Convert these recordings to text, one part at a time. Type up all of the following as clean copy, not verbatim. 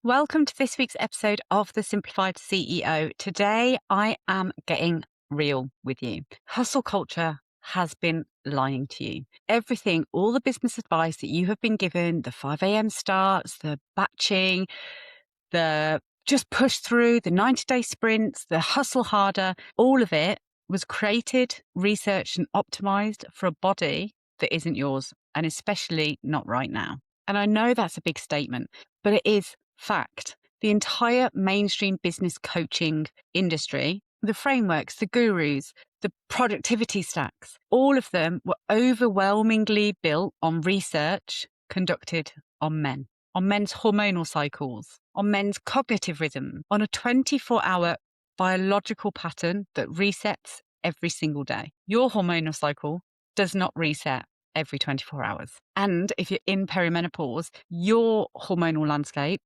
Welcome to this week's episode of The Simplified CEO. Today, I am getting real with you. Hustle culture has been lying to you. Everything, all the business advice that you have been given, the 5 a.m. starts, the batching, the just push through, the 90-day sprints, the hustle harder, all of it was created, researched, and optimized for a body that isn't yours, and especially not right now. And I know that's a big statement, but it is fact. The entire mainstream business coaching industry, the frameworks, the gurus, the productivity stacks, all of them were overwhelmingly built on research conducted on men, on men's hormonal cycles, on men's cognitive rhythm, on a 24-hour biological pattern that resets every single day. Your hormonal cycle does not reset every 24 hours. And if you're in perimenopause, your hormonal landscape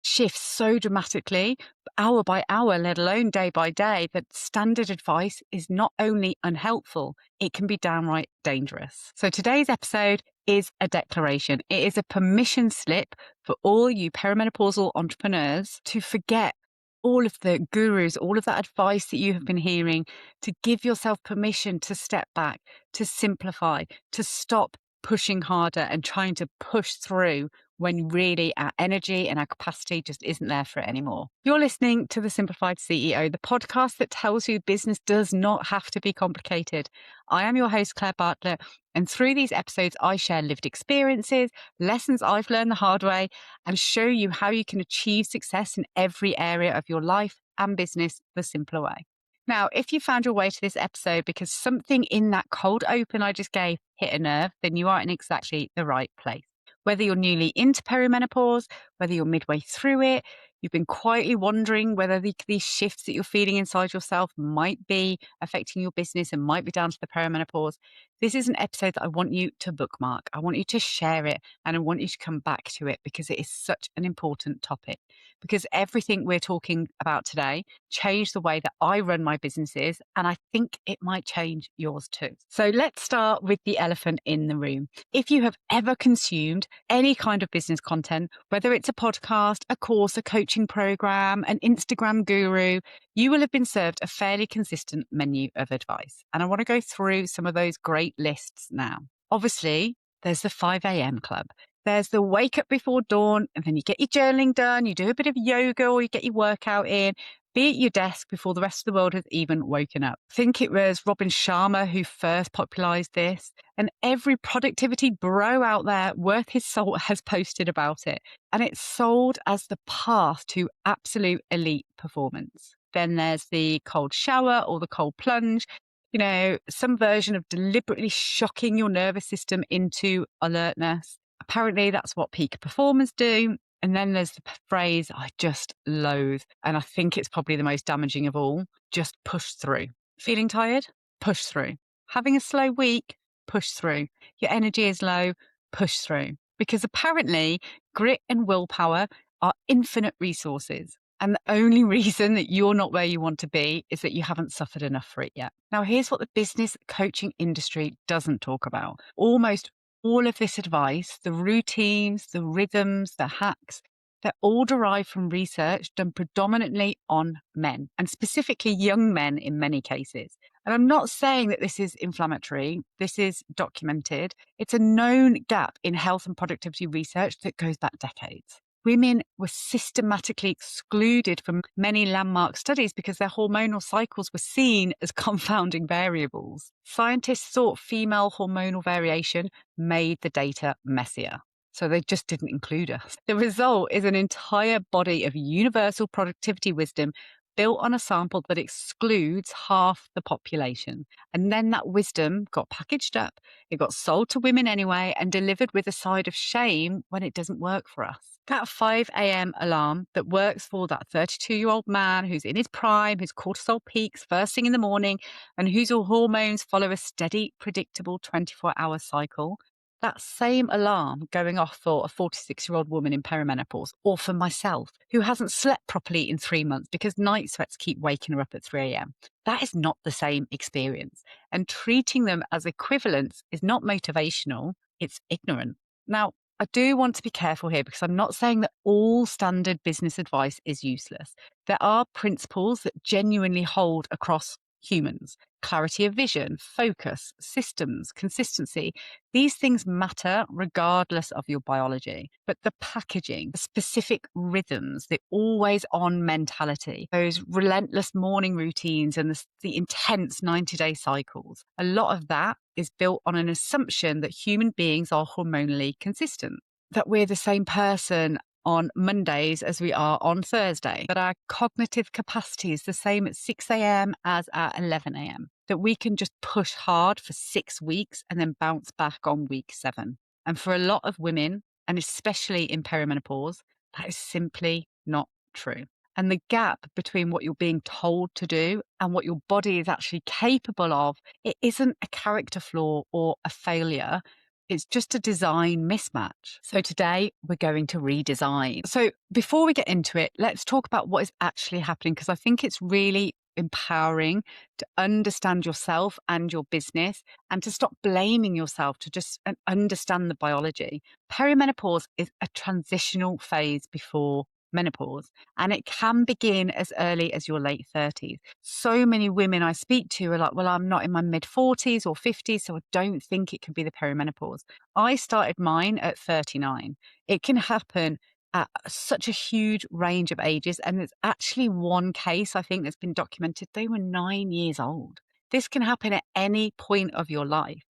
shifts so dramatically, hour by hour, let alone day by day, that standard advice is not only unhelpful, it can be downright dangerous. So today's episode is a declaration. It is a permission slip for all you perimenopausal entrepreneurs to forget all of the gurus, all of that advice that you have been hearing, to give yourself permission to step back, to simplify, to stop pushing harder and trying to push through when really our energy and our capacity just isn't there for it anymore. You're listening to The Simplified CEO, the podcast that tells you business does not have to be complicated. I am your host, Claire Bartlett, and through these episodes, I share lived experiences, lessons I've learned the hard way, and show you how you can achieve success in every area of your life and business the simpler way. Now, if you found your way to this episode because something in that cold open I just gave hit a nerve, then you are in exactly the right place. Whether you're newly into perimenopause, whether you're midway through it, you've been quietly wondering whether these shifts that you're feeling inside yourself might be affecting your business and might be down to the perimenopause, this is an episode that I want you to bookmark. I want you to share it, and I want you to come back to it because it is such an important topic. Because everything we're talking about today changed the way that I run my businesses, and I think it might change yours too. So let's start with the elephant in the room. If you have ever consumed any kind of business content, whether it's a podcast, a course, a coaching program, an Instagram guru, you will have been served a fairly consistent menu of advice. And I want to go through some of those great lists now. Obviously, there's the 5 a.m. club. There's the wake up before dawn, and then you get your journaling done, you do a bit of yoga or you get your workout in, be at your desk before the rest of the world has even woken up. I think it was Robin Sharma who first popularized this, and every productivity bro out there worth his salt has posted about it. And it's sold as the path to absolute elite performance. Then there's the cold shower or the cold plunge. You know, some version of deliberately shocking your nervous system into alertness. Apparently, that's what peak performers do. And then there's the phrase I just loathe. And I think it's probably the most damaging of all. Just push through. Feeling tired? Push through. Having a slow week? Push through. Your energy is low? Push through. Because apparently, grit and willpower are infinite resources. And the only reason that you're not where you want to be is that you haven't suffered enough for it yet. Now, here's what the business coaching industry doesn't talk about. Almost all of this advice, the routines, the rhythms, the hacks, they're all derived from research done predominantly on men, and specifically young men in many cases. And I'm not saying that this is inflammatory. This is documented. It's a known gap in health and productivity research that goes back decades. Women were systematically excluded from many landmark studies because their hormonal cycles were seen as confounding variables. Scientists thought female hormonal variation made the data messier, so they just didn't include us. The result is an entire body of universal productivity wisdom built on a sample that excludes half the population. And then that wisdom got packaged up, it got sold to women anyway, and delivered with a side of shame when it doesn't work for us. That 5 a.m. alarm that works for that 32-year-old man who's in his prime, whose cortisol peaks first thing in the morning, and whose hormones follow a steady, predictable 24-hour cycle, that same alarm going off for a 46-year-old woman in perimenopause, or for myself, who hasn't slept properly in 3 months because night sweats keep waking her up at 3 a.m. That is not the same experience. And treating them as equivalents is not motivational, it's ignorant. Now, I do want to be careful here because I'm not saying that all standard business advice is useless. There are principles that genuinely hold across humans: clarity of vision, focus, systems, consistency. These things matter regardless of your biology. But the packaging, the specific rhythms, the always on mentality, those relentless morning routines, and the intense 90-day cycles, a lot of that is built on an assumption that human beings are hormonally consistent, that we're the same person on Mondays as we are on Thursday, that our cognitive capacity is the same at 6 a.m. as at 11 a.m., that we can just push hard for 6 weeks and then bounce back on week 7. And for a lot of women, and especially in perimenopause, that is simply not true. And the gap between what you're being told to do and what your body is actually capable of, it isn't a character flaw or a failure. It's just a design mismatch. So today we're going to redesign. So before we get into it, let's talk about what is actually happening, because I think it's really empowering to understand yourself and your business and to stop blaming yourself, to just understand the biology. Perimenopause is a transitional phase before menopause, and it can begin as early as your late 30s. So many women I speak to are like, well, I'm not in my mid 40s or 50s, so I don't think it can be the perimenopause. I started mine at 39. It can happen at such a huge range of ages. And there's actually one case I think that's been documented. They were 9 years old. This can happen at any point of your life.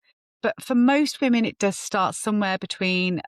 But for most women, it does start somewhere between,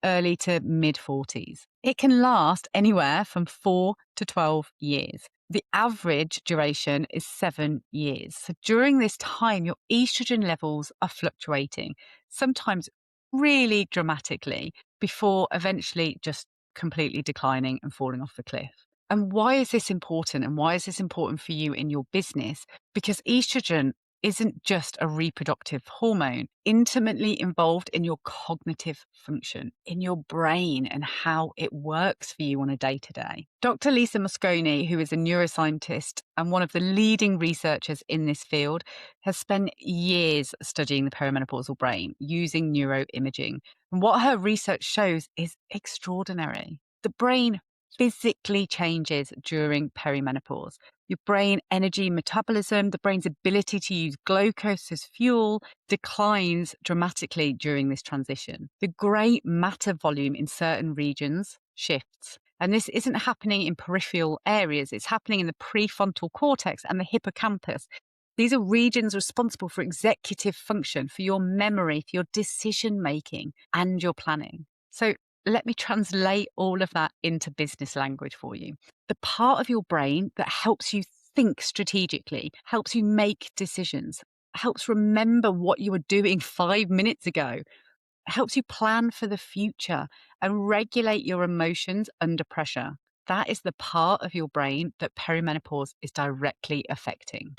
early to mid 40s. It can last anywhere from 4 to 12 years. The average duration is 7 years. So during this time, your estrogen levels are fluctuating, sometimes really dramatically, before eventually just completely declining and falling off the cliff. And why is this important? And why is this important for you in your business? Because estrogen isn't just a reproductive hormone, intimately involved in your cognitive function, in your brain and how it works for you on a day-to-day. Dr. Lisa Mosconi, who is a neuroscientist and one of the leading researchers in this field, has spent years studying the perimenopausal brain using neuroimaging. And what her research shows is extraordinary. The brain physically changes during perimenopause. Your brain energy metabolism, the brain's ability to use glucose as fuel, declines dramatically during this transition. The grey matter volume in certain regions shifts. And this isn't happening in peripheral areas, it's happening in the prefrontal cortex and the hippocampus. These are regions responsible for executive function, for your memory, for your decision making and your planning. So let me translate all of that into business language for you. The part of your brain that helps you think strategically, helps you make decisions, helps remember what you were doing 5 minutes ago, helps you plan for the future and regulate your emotions under pressure. That is the part of your brain that perimenopause is directly affecting.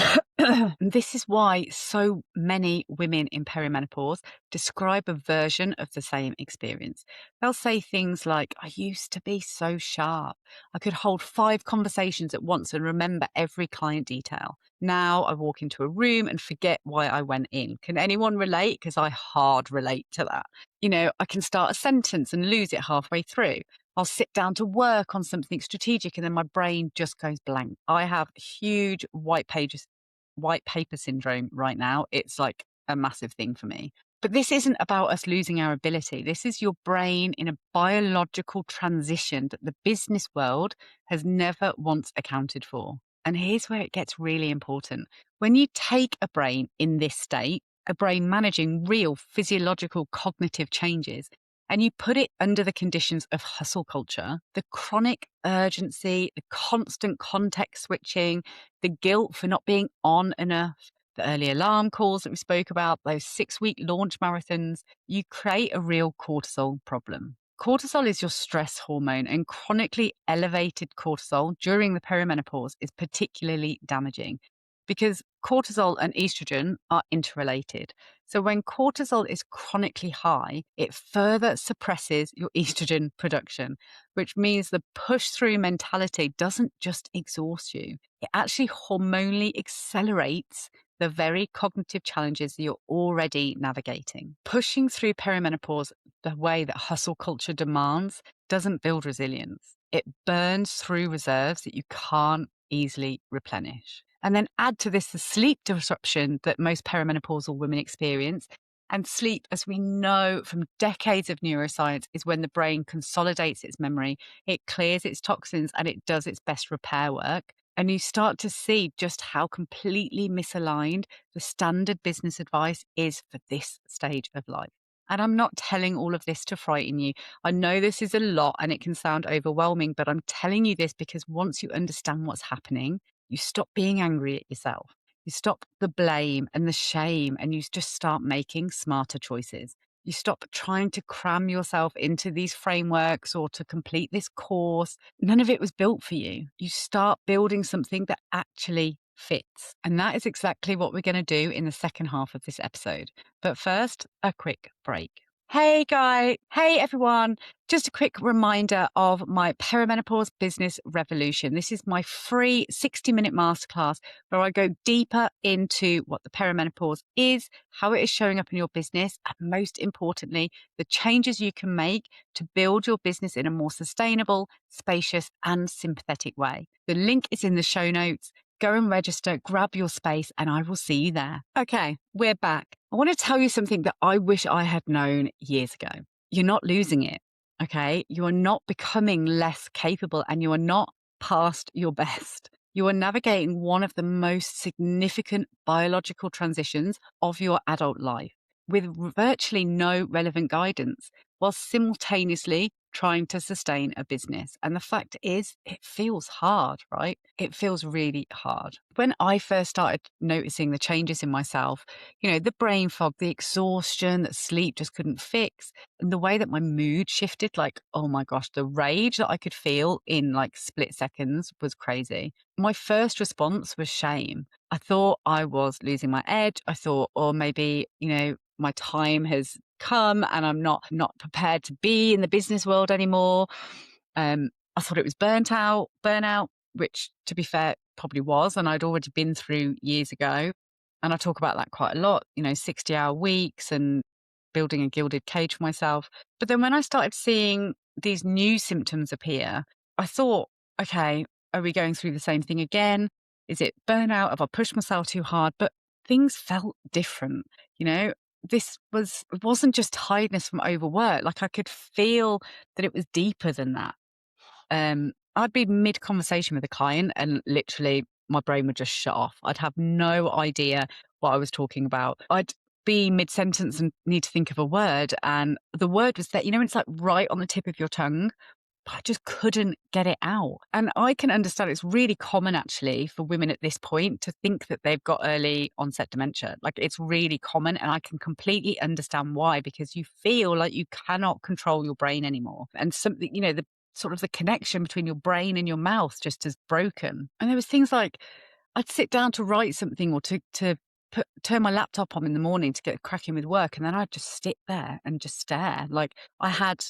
This is why so many women in perimenopause describe a version of the same experience. They'll say things like, I used to be so sharp. I could hold 5 conversations at once and remember every client detail. Now I walk into a room and forget why I went in. Can anyone relate? Because I hard relate to that. I can start a sentence and lose it halfway through. I'll sit down to work on something strategic and then my brain just goes blank. I have huge white paper syndrome right now. It's like a massive thing for me. But this isn't about us losing our ability. This is your brain in a biological transition that the business world has never once accounted for. And here's where it gets really important. When you take a brain in this state, a brain managing real physiological cognitive changes, and you put it under the conditions of hustle culture, the chronic urgency, the constant context switching, the guilt for not being on enough, the early alarm calls that we spoke about, those 6-week launch marathons, you create a real cortisol problem. Cortisol is your stress hormone, and chronically elevated cortisol during the perimenopause is particularly damaging because cortisol and estrogen are interrelated. So when cortisol is chronically high, it further suppresses your estrogen production, which means the push through mentality doesn't just exhaust you. It actually hormonally accelerates the very cognitive challenges that you're already navigating. Pushing through perimenopause the way that hustle culture demands doesn't build resilience. It burns through reserves that you can't easily replenish. And then add to this the sleep disruption that most perimenopausal women experience. And sleep, as we know from decades of neuroscience, is when the brain consolidates its memory, it clears its toxins, and it does its best repair work. And you start to see just how completely misaligned the standard business advice is for this stage of life. And I'm not telling all of this to frighten you. I know this is a lot and it can sound overwhelming, but I'm telling you this because once you understand what's happening, you stop being angry at yourself. You stop the blame and the shame, and you just start making smarter choices. You stop trying to cram yourself into these frameworks or to complete this course. None of it was built for you. You start building something that actually fits. And that is exactly what we're going to do in the second half of this episode. But first, a quick break. Hey, guy. Hey, everyone. Just a quick reminder of my Perimenopause Business Revolution. This is my free 60-minute masterclass where I go deeper into what the perimenopause is, how it is showing up in your business, and most importantly, the changes you can make to build your business in a more sustainable, spacious, and sympathetic way. The link is in the show notes. Go and register, grab your space, and I will see you there. Okay, we're back. I want to tell you something that I wish I had known years ago. You're not losing it, okay? You are not becoming less capable, and you are not past your best. You are navigating one of the most significant biological transitions of your adult life with virtually no relevant guidance, while simultaneously trying to sustain a business. And the fact is, it feels hard, right? It feels really hard. When I first started noticing the changes in myself, the brain fog, the exhaustion that sleep just couldn't fix, and the way that my mood shifted, like, oh my gosh, the rage that I could feel in like split seconds was crazy. My first response was shame. I thought I was losing my edge. I thought, or maybe, my time has come and I'm not prepared to be in the business world anymore. I thought it was burnout, which to be fair, probably was. And I'd already been through years ago. And I talk about that quite a lot, 60-hour weeks and building a gilded cage for myself. But then when I started seeing these new symptoms appear, I thought, okay, are we going through the same thing again? Is it burnout? Have I pushed myself too hard? But things felt different, it wasn't just tiredness from overwork. Like I could feel that it was deeper than that. I'd be mid conversation with a client and literally my brain would just shut off. I'd have no idea what I was talking about. I'd be mid sentence and need to think of a word, and the word was there. It's like right on the tip of your tongue, but I just couldn't get it out. And I can understand it's really common actually for women at this point to think that they've got early onset dementia. Like it's really common, and I can completely understand why, because you feel like you cannot control your brain anymore. And something, the sort of the connection between your brain and your mouth just is broken. And there was things like I'd sit down to write something or to turn my laptop on in the morning to get cracking with work, and then I'd just sit there and just stare. Like I had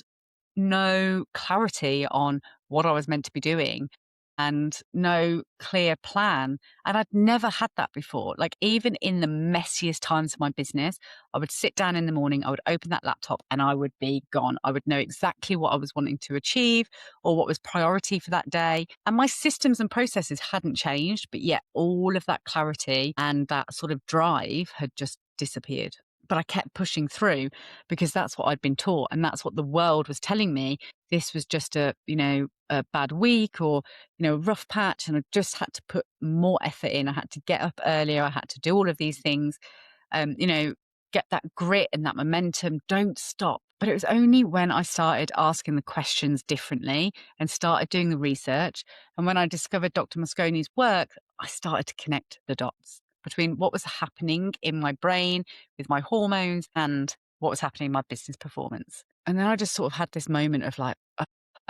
no clarity on what I was meant to be doing and no clear plan. And I'd never had that before. Like even in the messiest times of my business, I would sit down in the morning, I would open that laptop and I would be gone. I would know exactly what I was wanting to achieve or what was priority for that day. And my systems and processes hadn't changed, but yet all of that clarity and that sort of drive had just disappeared. But I kept pushing through because that's what I'd been taught. And that's what the world was telling me. This was just a bad week or, a rough patch. And I just had to put more effort in. I had to get up earlier. I had to do all of these things, get that grit and that momentum. Don't stop. But it was only when I started asking the questions differently and started doing the research. And when I discovered Dr. Mosconi's work, I started to connect the dots between what was happening in my brain with my hormones and what was happening in my business performance. And then I just sort of had this moment of like,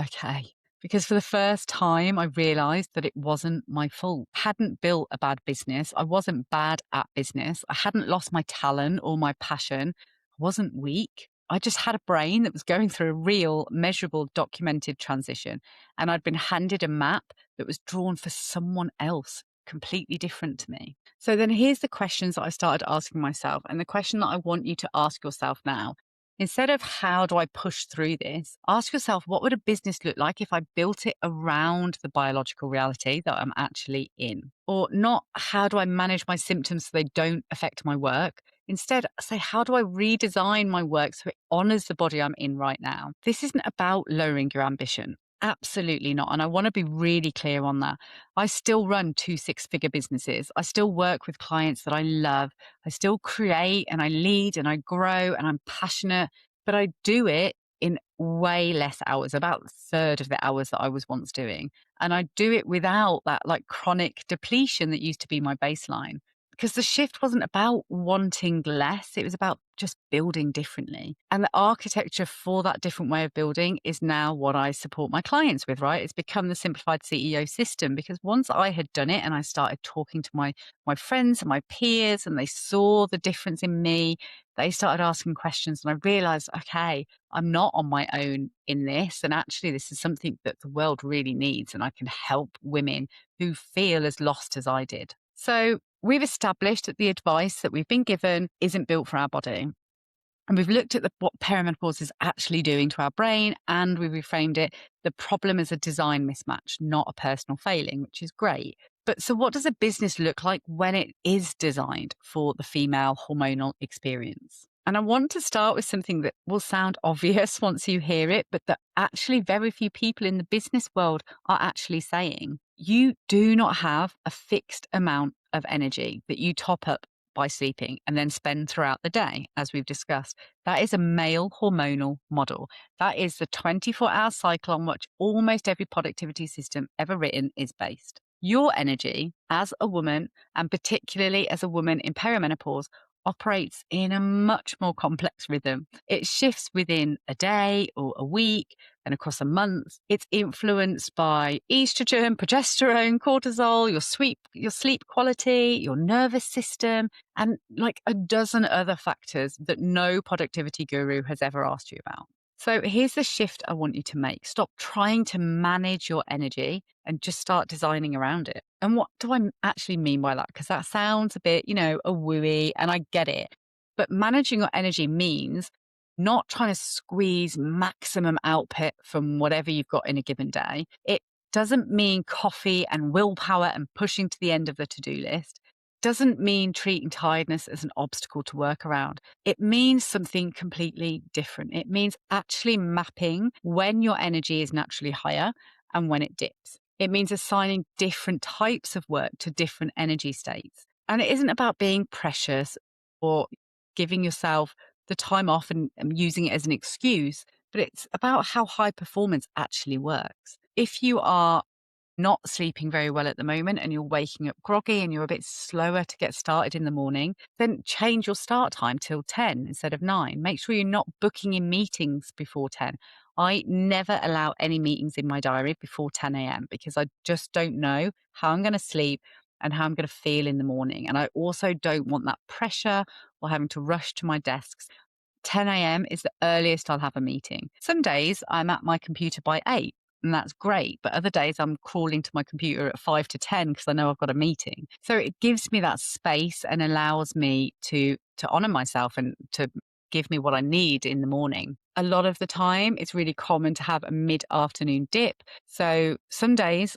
okay. Because for the first time, I realized that it wasn't my fault. I hadn't built a bad business. I wasn't bad at business. I hadn't lost my talent or my passion. I wasn't weak. I just had a brain that was going through a real, measurable, documented transition. And I'd been handed a map that was drawn for someone else completely different to me. So then here's the questions that I started asking myself. And the question that I want you to ask yourself now, instead of how do I push through this, ask yourself, what would a business look like if I built it around the biological reality that I'm actually in? Or not, how do I manage my symptoms so they don't affect my work? Instead, say, how do I redesign my work so it honors the body I'm in right now? This isn't about lowering your ambition. Absolutely not. And I want to be really clear on that. I still run 2 6-figure businesses. I still work with clients that I love. I still create and I lead and I grow and I'm passionate, but I do it in way less hours, about a third of the hours that I was once doing. And I do it without that like chronic depletion that used to be my baseline. Because the shift wasn't about wanting less, it was about just building differently. And the architecture for that different way of building is now what I support my clients with, right? It's become the simplified CEO system because once I had done it and I started talking to my friends and my peers and they saw the difference in me, they started asking questions and I realized, okay, I'm not on my own in this. And actually, this is something that the world really needs. And I can help women who feel as lost as I did. So we've established that the advice that we've been given isn't built for our body. And we've looked at what perimenopause is actually doing to our brain, and we reframed it. The problem is a design mismatch, not a personal failing, which is great. But so what does a business look like when it is designed for the female hormonal experience? And I want to start with something that will sound obvious once you hear it, but that actually very few people in the business world are actually saying. You do not have a fixed amount of energy that you top up by sleeping and then spend throughout the day, as we've discussed. That is a male hormonal model. That is the 24-hour cycle on which almost every productivity system ever written is based. Your energy as a woman, and particularly as a woman in perimenopause, operates in a much more complex rhythm. It shifts within a day or a week and across a month. It's influenced by estrogen, progesterone, cortisol, your sleep quality, your nervous system, and like a dozen other factors that no productivity guru has ever asked you about. So here's the shift I want you to make. Stop trying to manage your energy and just start designing around it. And what do I actually mean by that? Because that sounds a bit, a wooey, and I get it. But managing your energy means not trying to squeeze maximum output from whatever you've got in a given day. It doesn't mean coffee and willpower and pushing to the end of the to-do list. Doesn't mean treating tiredness as an obstacle to work around. It means something completely different. It means actually mapping when your energy is naturally higher and when it dips. It means assigning different types of work to different energy states. And it isn't about being precious or giving yourself the time off and using it as an excuse, but it's about how high performance actually works. If you are not sleeping very well at the moment and you're waking up groggy and you're a bit slower to get started in the morning, then change your start time till 10 instead of 9. Make sure you're not booking in meetings before 10. I never allow any meetings in my diary before 10 a.m. because I just don't know how I'm going to sleep and how I'm going to feel in the morning. And I also don't want that pressure or having to rush to my desks. 10 a.m. is the earliest I'll have a meeting. Some days I'm at my computer by 8. And that's great. But other days I'm crawling to my computer at 5 to 10 because I know I've got a meeting. So it gives me that space and allows me to honor myself and to give me what I need in the morning. A lot of the time, it's really common to have a mid-afternoon dip. So some days,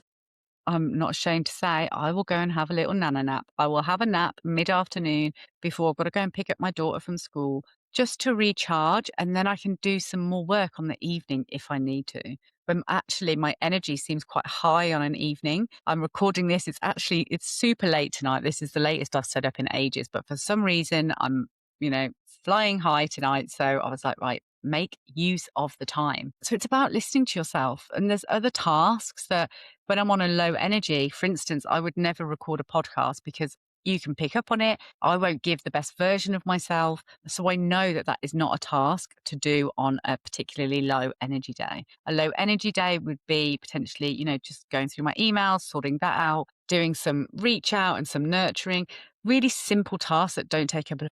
I'm not ashamed to say, I will go and have a little nana nap. I will have a nap mid-afternoon before I've got to go and pick up my daughter from school just to recharge. And then I can do some more work on the evening if I need to. But actually, my energy seems quite high on an evening. I'm recording this. It's super late tonight. This is the latest I've set up in ages. But for some reason, I'm, flying high tonight. So I was like, right, make use of the time. So it's about listening to yourself. And there's other tasks that when I'm on a low energy, for instance, I would never record a podcast because you can pick up on it. I won't give the best version of myself. So I know that that is not a task to do on a particularly low energy day. A low energy day would be potentially, just going through my emails, sorting that out, doing some reach out and some nurturing, really simple tasks that don't take up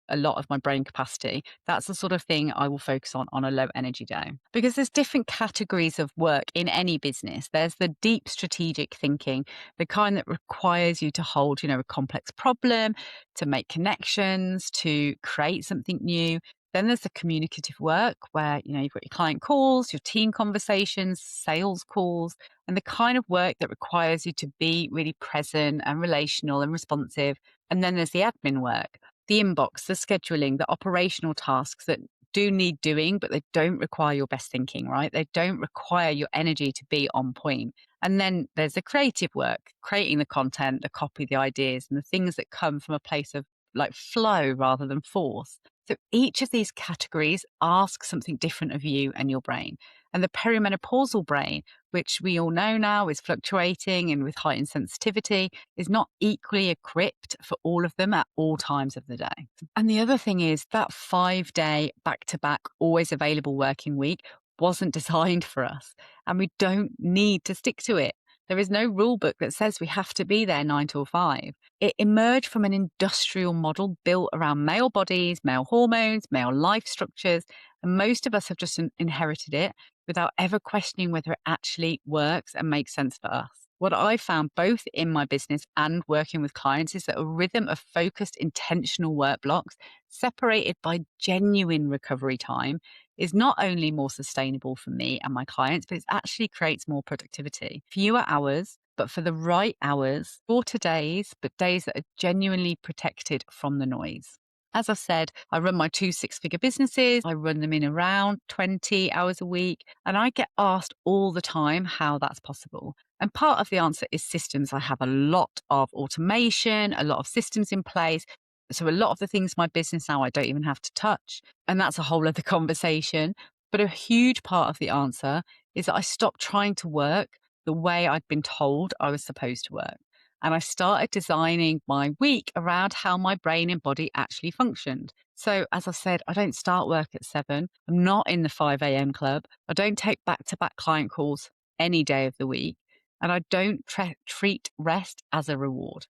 a lot of my brain capacity, that's the sort of thing I will focus on a low energy day. Because there's different categories of work in any business. There's the deep strategic thinking, the kind that requires you to hold, a complex problem, to make connections, to create something new. Then there's the communicative work where, you've got your client calls, your team conversations, sales calls, and the kind of work that requires you to be really present and relational and responsive. And then there's the admin work, the inbox, the scheduling, the operational tasks that do need doing, but they don't require your best thinking, right? They don't require your energy to be on point. And then there's the creative work, creating the content, the copy, the ideas, and the things that come from a place of like flow rather than force. So each of these categories asks something different of you and your brain. And the perimenopausal brain, which we all know now is fluctuating and with heightened sensitivity, is not equally equipped for all of them at all times of the day. And the other thing is that 5-day back-to-back, always available working week wasn't designed for us. And we don't need to stick to it. There is no rule book that says we have to be there 9 till 5. It emerged from an industrial model built around male bodies, male hormones, male life structures. And most of us have just inherited it without ever questioning whether it actually works and makes sense for us. What I found both in my business and working with clients is that a rhythm of focused, intentional work blocks separated by genuine recovery time is not only more sustainable for me and my clients, but it actually creates more productivity. Fewer hours, but for the right hours, shorter days, but days that are genuinely protected from the noise. As I've said, I run my 2 six-figure businesses. I run them in around 20 hours a week. And I get asked all the time how that's possible. And part of the answer is systems. I have a lot of automation, a lot of systems in place. So a lot of the things in my business now I don't even have to touch. And that's a whole other conversation. But a huge part of the answer is that I stopped trying to work the way I'd been told I was supposed to work. And I started designing my week around how my brain and body actually functioned. So, as I said, I don't start work at 7. I'm not in the 5 a.m. club. I don't take back to back client calls any day of the week. And I don't treat rest as a reward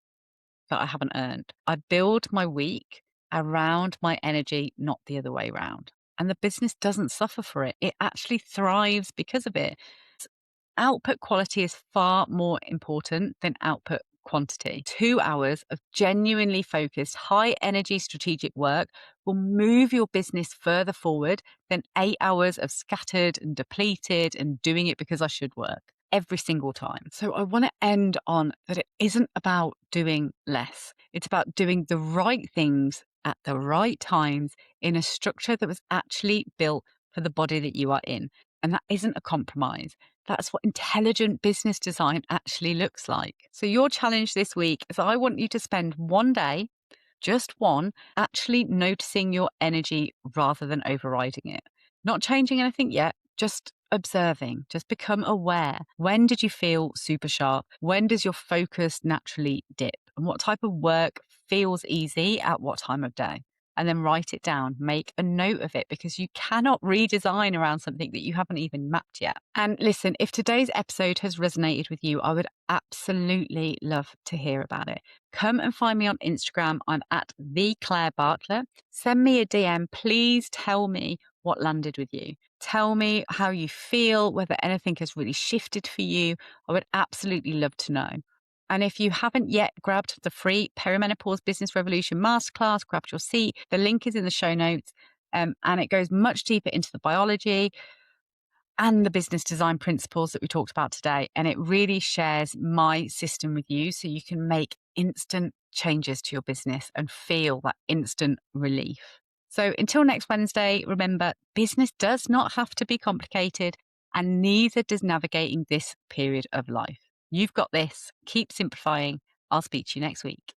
that I haven't earned. I build my week around my energy, not the other way around. And the business doesn't suffer for it. It actually thrives because of it. Output quality is far more important than output quantity. 2 hours of genuinely focused, high energy strategic work will move your business further forward than 8 hours of scattered and depleted and doing it because I should work every single time. So I want to end on that it isn't about doing less. It's about doing the right things at the right times in a structure that was actually built for the body that you are in. And that isn't a compromise. That's what intelligent business design actually looks like. So your challenge this week is I want you to spend one day, just one, actually noticing your energy rather than overriding it. Not changing anything yet, just observing, just become aware. When did you feel super sharp? When does your focus naturally dip? And what type of work feels easy at what time of day? And then write it down, make a note of it, because you cannot redesign around something that you haven't even mapped yet. And listen, if today's episode has resonated with you, I would absolutely love to hear about it. Come and find me on Instagram. I'm at the Claire Bartlett. Send me a DM. Please tell me what landed with you. Tell me how you feel, whether anything has really shifted for you. I would absolutely love to know. And if you haven't yet grabbed the free Perimenopause Business Revolution Masterclass, grabbed your seat, the link is in the show notes. And it goes much deeper into the biology and the business design principles that we talked about today. And it really shares my system with you so you can make instant changes to your business and feel that instant relief. So until next Wednesday, remember, business does not have to be complicated, and neither does navigating this period of life. You've got this. Keep simplifying. I'll speak to you next week.